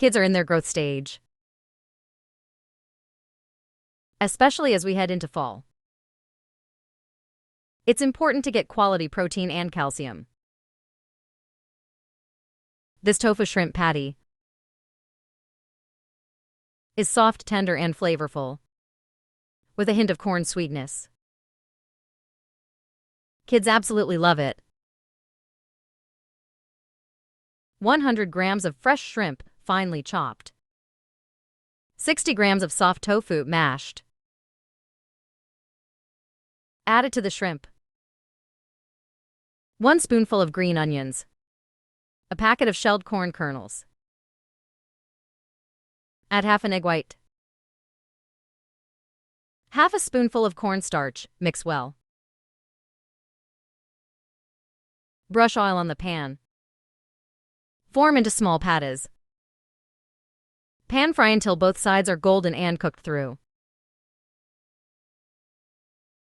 Kids are in their growth stage, especially as we head into fall. It's important to get quality protein and calcium. This tofu shrimp patty is soft, tender, and flavorful, with a hint of corn sweetness. Kids absolutely love it. 100 grams of fresh shrimp, finely chopped. 60 grams of soft tofu, mashed. Add it to the shrimp. 1 spoonful of green onions. A packet of shelled corn kernels. Add half an egg white. Half a spoonful of cornstarch, mix well. Brush oil on the pan. Form into small patties. Pan fry until both sides are golden and cooked through.